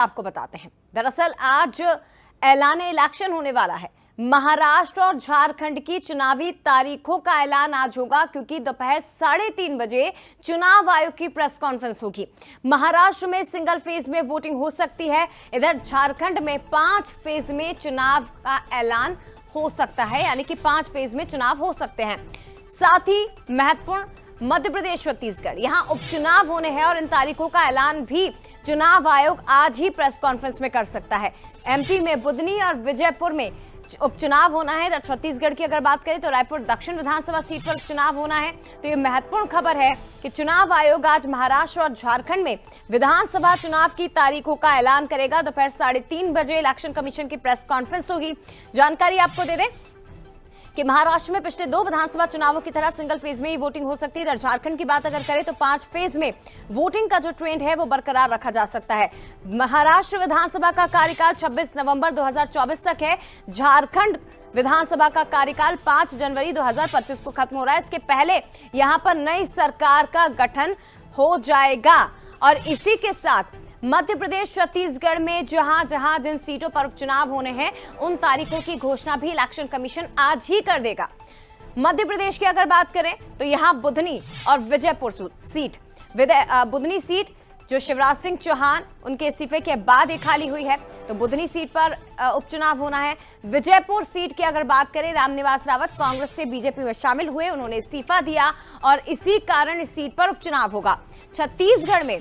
आपको बताते हैं। दरअसल आज ऐलान इलेक्शन होने वाला है। महाराष्ट्र और झारखंड की चुनावी तारीखों का ऐलान आज होगा, क्योंकि दोपहर 3:30 बजे चुनाव आयोग की प्रेस कॉन्फ्रेंस होगी। महाराष्ट्र में सिंगल फेज में वोटिंग हो सकती है, इधर झारखंड में 5 फेज में चुनाव का ऐलान हो सकता है, यानी कि 5 फेज में चुनाव हो सकते हैं। साथ ही महत्वपूर्ण मध्य प्रदेश, छत्तीसगढ़, यहां उपचुनाव होने हैं और इन तारीखों का ऐलान भी चुनाव आयोग आज ही प्रेस कॉन्फ्रेंस में कर सकता है। एमपी में बुधनी और विजयपुर में उपचुनाव होना है। छत्तीसगढ़ की अगर बात करें तो रायपुर दक्षिण विधानसभा सीट पर उपचुनाव होना है। तो ये महत्वपूर्ण खबर है कि चुनाव आयोग आज महाराष्ट्र और झारखंड में विधानसभा चुनाव की तारीखों का ऐलान करेगा। दोपहर 3:30 बजे इलेक्शन कमीशन की प्रेस कॉन्फ्रेंस होगी। जानकारी आपको दे दें कि महाराष्ट्र में पिछले 2 विधानसभा चुनावों की तरह सिंगल फेज में ही वोटिंग हो सकती है। इधर झारखंड की बात अगर करें तो 5 फेज में वोटिंग का जो ट्रेंड है वो बरकरार रखा जा सकता है। महाराष्ट्र विधानसभा का कार्यकाल 26 नवंबर 2024 तक है। झारखंड विधानसभा का कार्यकाल 5 जनवरी 2025 को खत्म हो रहा है। इसके पहले यहां पर नई सरकार का गठन हो जाएगा और इसी के साथ मध्य प्रदेश, छत्तीसगढ़ में जहां जहां जिन सीटों पर उपचुनाव होने हैं उन तारीखों की घोषणा भी इलेक्शन कमीशन आज ही कर देगा। मध्य प्रदेश की अगर बात करें तो यहां बुधनी और विजयपुर सीट, बुधनी सीट जो शिवराज सिंह चौहान उनके इस्तीफे के बाद एक खाली हुई है, तो बुधनी सीट पर उपचुनाव होना है। विजयपुर सीट की अगर बात करें, रामनिवास रावत कांग्रेस से बीजेपी में शामिल हुए, उन्होंने इस्तीफा दिया और इसी कारण इस सीट पर उपचुनाव होगा। छत्तीसगढ़ में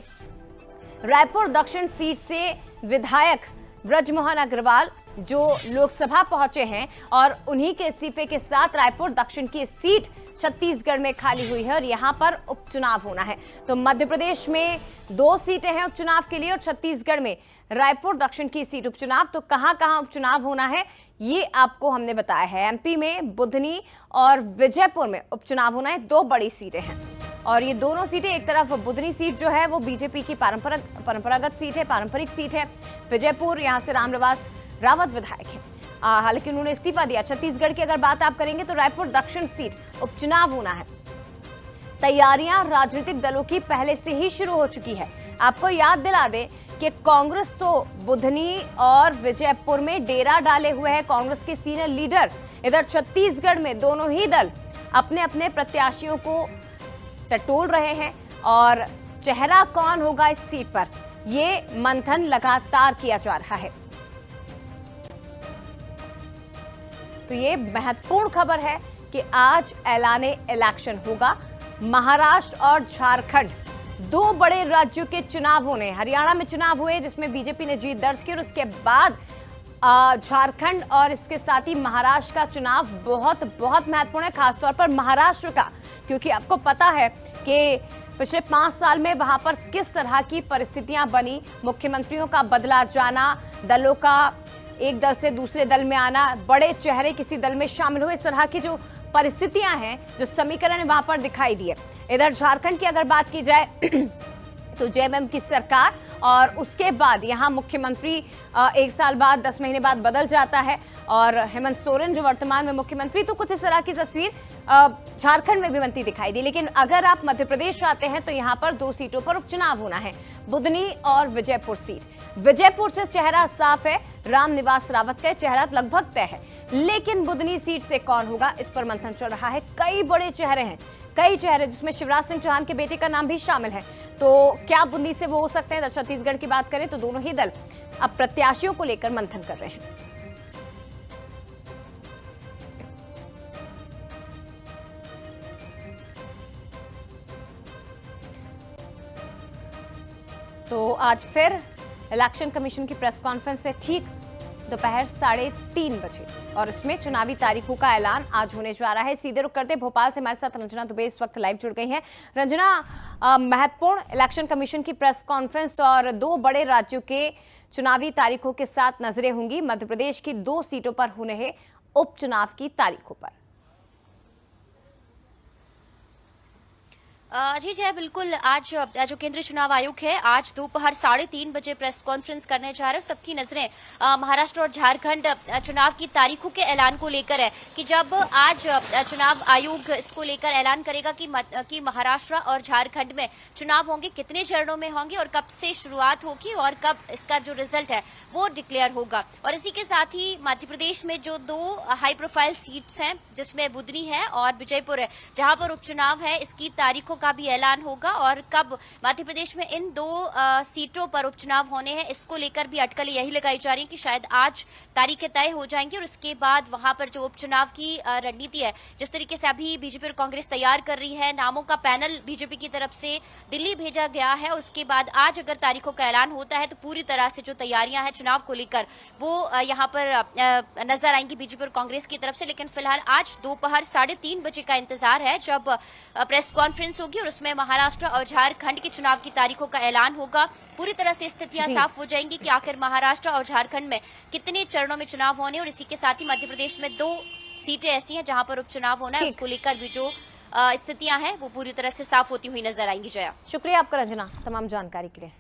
रायपुर दक्षिण सीट से विधायक ब्रजमोहन अग्रवाल जो लोकसभा पहुंचे हैं और उन्हीं के इस्तीफे के साथ रायपुर दक्षिण की सीट छत्तीसगढ़ में खाली हुई है और यहां पर उपचुनाव होना है। तो मध्य प्रदेश में 2 सीटें हैं उपचुनाव के लिए और छत्तीसगढ़ में रायपुर दक्षिण की सीट उपचुनाव। तो कहां-कहां उपचुनाव होना है ये आपको हमने बताया है। एमपी में बुधनी और विजयपुर में उपचुनाव होना है। 2 बड़ी सीटें हैं और ये दोनों सीटें, एक तरफ बुधनी सीट जो है वो बीजेपी की परंपरागत सीट है, पारंपरिक सीट है। विजयपुर यहां से रामनिवास रावत विधायक है, हालांकि उन्होंने इस्तीफा दिया। छत्तीसगढ़ की अगर बात आप करेंगे तो रायपुर दक्षिण सीट उपचुनाव होना है। तैयारियां राजनीतिक दलों की पहले से ही शुरू हो चुकी है। आपको याद दिला दें कि कांग्रेस तो बुधनी और विजयपुर में डेरा डाले हुए है, कांग्रेस के सीनियर लीडर। इधर छत्तीसगढ़ में दोनों ही दल अपने अपने प्रत्याशियों को टटोल रहे हैं और चेहरा कौन होगा इस सीट पर, यह मंथन लगातार किया जा रहा है। तो ये महत्वपूर्ण खबर है कि आज ऐलाने इलेक्शन होगा। महाराष्ट्र और झारखंड 2 बड़े राज्यों के चुनाव होने। हरियाणा में चुनाव हुए जिसमें बीजेपी ने जीत दर्ज की और उसके बाद झारखंड और इसके साथ ही महाराष्ट्र का चुनाव बहुत महत्वपूर्ण है, खासतौर पर महाराष्ट्र का, क्योंकि आपको पता है कि पिछले 5 साल में वहां पर किस तरह की परिस्थितियां बनी। मुख्यमंत्रियों का बदला जाना, दलों का एक दल से दूसरे दल में आना, बड़े चेहरे किसी दल में शामिल हुए, इस तरह की जो परिस्थितियां हैं, जो समीकरण वहां पर दिखाई दिए। इधर झारखंड की अगर बात की जाए तो जेएमएम की सरकार और उसके बाद यहां मुख्यमंत्री 1 साल बाद 10 महीने बाद बदल जाता है और हेमंत सोरेन जो वर्तमान में मुख्यमंत्री, तो कुछ इस तरह की तस्वीर झारखंड में भी बनती दिखाई दी। लेकिन अगर आप मध्य प्रदेश आते हैं तो यहां पर 2 सीटों पर उपचुनाव होना है, बुधनी और विजयपुर सीट। विजयपुर से चेहरा साफ है, रामनिवास रावत का चेहरा लगभग तय है, लेकिन बुधनी सीट से कौन होगा इस पर मंथन चल रहा है। कई बड़े चेहरे हैं, कई चेहरे जिसमें शिवराज सिंह चौहान के बेटे का नाम भी शामिल है। तो क्या बुंदी से वो हो सकते हैं। छत्तीसगढ़ की बात करें तो दोनों ही दल अब प्रत्याशियों को लेकर मंथन कर रहे हैं। तो आज फिर इलेक्शन कमीशन की प्रेस कॉन्फ्रेंस है ठीक दोपहर 3:30 बजे और इसमें चुनावी तारीखों का ऐलान आज होने जा रहा है। सीधे रुक करते भोपाल से हमारे साथ रंजना दुबे इस वक्त लाइव जुड़ गई हैं। रंजना, महत्वपूर्ण इलेक्शन कमीशन की प्रेस कॉन्फ्रेंस और 2 बड़े राज्यों के चुनावी तारीखों के साथ नजरें होंगी मध्य प्रदेश की 2 सीटों पर होने हैं उपचुनाव की तारीखों पर। जी जय बिल्कुल। आज जो केंद्रीय चुनाव आयोग है आज दोपहर 3:30 बजे प्रेस कॉन्फ्रेंस करने जा रहे हैं। सबकी नजरें महाराष्ट्र और झारखंड चुनाव की तारीखों के ऐलान को लेकर है कि जब आज चुनाव आयोग इसको लेकर ऐलान करेगा कि महाराष्ट्र और झारखंड में चुनाव होंगे, कितने चरणों में होंगे और कब से शुरुआत होगी और कब इसका जो रिजल्ट है वो डिक्लेयर होगा। और इसी के साथ ही मध्य प्रदेश में जो 2 हाई प्रोफाइल सीट्स हैं जिसमें बुधनी है और विजयपुर है, जहां पर उपचुनाव है, इसकी तारीखों का भी ऐलान होगा और कब मध्य प्रदेश में इन 2 सीटों पर उपचुनाव होने हैं इसको लेकर भी अटकलें यही लगाई जा रही है कि शायद आज तारीखें तय हो जाएंगी और उसके बाद वहां पर जो उपचुनाव की रणनीति है, जिस तरीके से अभी बीजेपी और कांग्रेस तैयार कर रही है, नामों का पैनल बीजेपी की तरफ से दिल्ली भेजा गया है, उसके बाद आज अगर तारीखों का ऐलान होता है तो पूरी तरह से जो तैयारियां हैं चुनाव को लेकर वो यहाँ पर नजर आएंगी बीजेपी और कांग्रेस की तरफ से। लेकिन फिलहाल आज दोपहर 3:30 बजे का इंतजार है जब प्रेस कॉन्फ्रेंस होगी और उसमें महाराष्ट्र और झारखंड के चुनाव की तारीखों का ऐलान होगा। पूरी तरह से स्थितियां साफ हो जाएंगी कि आखिर महाराष्ट्र और झारखंड में कितने चरणों में चुनाव होने और इसी के साथ ही मध्य प्रदेश में 2 सीटें ऐसी हैं जहां पर उपचुनाव होना है, उसको लेकर भी जो स्थितियां हैं वो पूरी तरह से साफ होती हुई नजर आएंगी। जया, शुक्रिया आपका रंजना तमाम जानकारी के लिए।